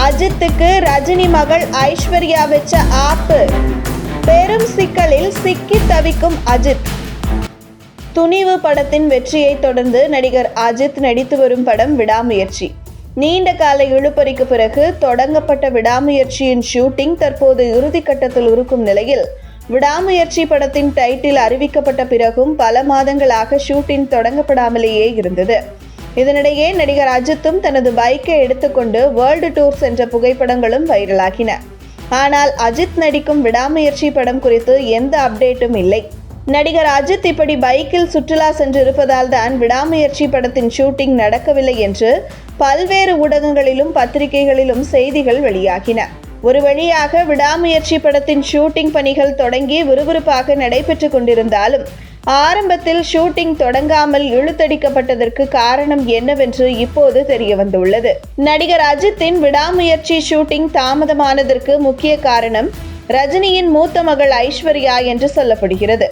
அஜித்துக்கு ரஜினி மகள் ஐஸ்வர்யா வச்ச ஆப்பு, பெரும் சிக்கலில் சிக்கி தவிக்கும் அஜித். துணிவு படத்தின் வெற்றியை தொடர்ந்து நடிகர் அஜித் நடித்து வரும் படம் விடாமுயற்சி. நீண்ட கால இழுபறிக்கு பிறகு தொடங்கப்பட்ட விடாமுயற்சியின் ஷூட்டிங் தற்போது இறுதிக்கட்டத்தில் இருக்கும் நிலையில், விடாமுயற்சி படத்தின் டைட்டில் அறிவிக்கப்பட்ட பிறகும் பல மாதங்களாக ஷூட்டிங் தொடங்கப்படாமலேயே இருந்தது. இதனிடையே நடிகர் அஜித்தும் தனது பைக்கை எடுத்துக்கொண்டு வேர்ல்டு டூர் சென்ற புகைப்படங்களும் வைரலாகின. ஆனால் அஜித் நடிக்கும் விடாமுயற்சி படம் குறித்து எந்த அப்டேட்டும் இல்லை. நடிகர் அஜித் இப்படி பைக்கில் சுற்றுலா சென்றிருப்பதால் தான் விடாமுயற்சி படத்தின் ஷூட்டிங் நடக்கவில்லை என்று பல்வேறு ஊடகங்களிலும் பத்திரிகைகளிலும் செய்திகள் வெளியாகின. ஒரு வழியாக விடாமுயற்சி படத்தின் ஷூட்டிங் பணிகள் தொடங்கி விறுவிறுப்பாக நடைபெற்று கொண்டிருந்தாலும் ஆரம்பத்தில் ஷூட்டிங் தொடங்காமல் இழுத்தடிக்கப்பட்டதற்கு காரணம் என்னவென்று இப்போது தெரிய வந்துள்ளது. நடிகர் அஜித்தின் விடாமுயற்சி ஷூட்டிங் தாமதமானதற்கு முக்கிய காரணம் ரஜினியின் மூத்த மகள் ஐஸ்வர்யா என்று சொல்லப்படுகிறது.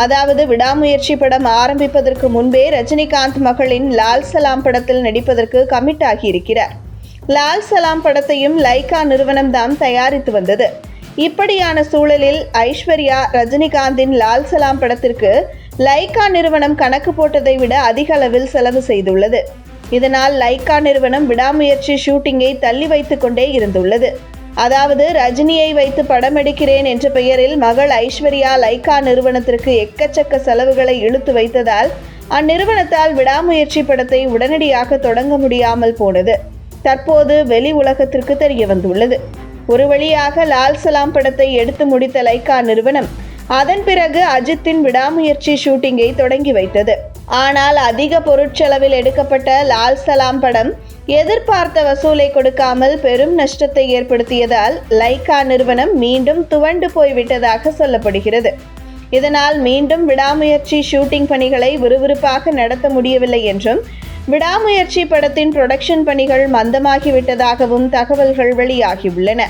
அதாவது விடாமுயற்சி படம் ஆரம்பிப்பதற்கு முன்பே ரஜினிகாந்த் மகளின் லால் சலாம் படத்தில் நடிப்பதற்கு கமிட் ஆகியிருக்கிறார். லால் சலாம் படத்தையும் லைகா நிறுவனம் தான் தயாரித்து வந்தது. இப்படியான சூழலில் ஐஸ்வர்யா ரஜினிகாந்தின் லால் சலாம் படத்திற்கு லைகா நிறுவனம் கணக்கு போட்டதை விட அதிக அளவில் செலவு செய்துள்ளது. இதனால் லைகா நிறுவனம் விடாமுயற்சி ஷூட்டிங்கை தள்ளி வைத்துக் கொண்டே இருந்துள்ளது. அதாவது ரஜினியை வைத்து படம் எடுக்கிறேன் என்ற பெயரில் மகள் ஐஸ்வர்யா லைகா நிறுவனத்திற்கு எக்கச்சக்க செலவுகளை இழுத்து வைத்ததால் அந்நிறுவனத்தால் விடாமுயற்சி படத்தை உடனடியாக தொடங்க முடியாமல் போனது தற்போது வெளி உலகத்திற்கு தெரிய வந்துள்ளது. ஒரு வழியாக லால் சலாம் படத்தை எடுத்து முடித்த லைகா நிறுவனம் அதன் பிறகு அஜித்தின் விடாமுயற்சி ஷூட்டிங்கை தொடங்கி வைத்தது. ஆனால் அதிக பொருட்செலவில் எடுக்கப்பட்ட லால் சலாம் படம் எதிர்பார்த்த வசூலை கொடுக்காமல் பெரும் நஷ்டத்தை ஏற்படுத்தியதால் லைகா நிறுவனம் மீண்டும் துவண்டு போய்விட்டதாக சொல்லப்படுகிறது. இதனால் மீண்டும் விடாமுயற்சி ஷூட்டிங் பணிகளை விறுவிறுப்பாக நடத்த முடியவில்லை என்றும் விடாமுயற்சி படத்தின் புரொடக்ஷன் பணிகள் மந்தமாகிவிட்டதாகவும் தகவல்கள் வெளியாகியுள்ளன.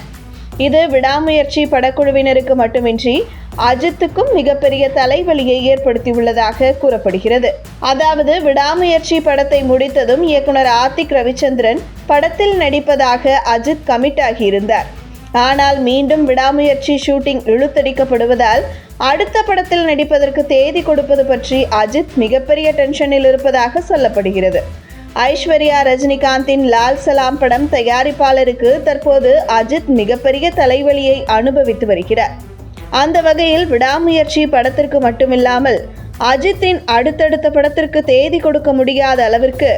இது விடாமுயற்சி படக்குழுவினருக்கு மட்டுமின்றி அஜித்துக்கும் மிகப்பெரிய தலைவலியை ஏற்படுத்தியுள்ளதாக கூறப்படுகிறது. அதாவது விடாமுயற்சி படத்தை முடித்ததும் இயக்குனர் ஆதிக் ரவிச்சந்திரன் படத்தில் நடிப்பதாக அஜித் கமிட் ஆகியிருந்தார். ஆனால் மீண்டும் விடாமுயற்சி ஷூட்டிங் இழுத்தடிக்கப்படுவதால் அடுத்த படத்தில் நடிப்பதற்கு தேதி கொடுப்பது பற்றி அஜித் மிகப்பெரிய டென்ஷனில் இருப்பதாக சொல்லப்படுகிறது. ஐஸ்வர்யா ரஜினிகாந்தின் லால் சலாம் படம் தயாரிப்பாளருக்கு தற்போது அஜித் மிகப்பெரிய தலைவலியை அனுபவித்து வருகிறார். அந்த வகையில் விடாமுயற்சி படத்திற்கு மட்டுமில்லாமல் அஜித்தின் அடுத்தடுத்த படத்திற்கு தேதி கொடுக்க முடியாத அளவிற்கு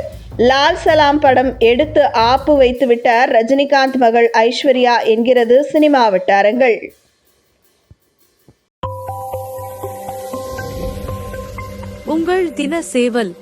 லால் சலாம் படம் எடுத்து ஆப்பு வைத்து விட்டார் ரஜினிகாந்த் மகள் ஐஸ்வர்யா என்கிறது சினிமா வட்டாரங்கள். உங்கள் தின சேவல்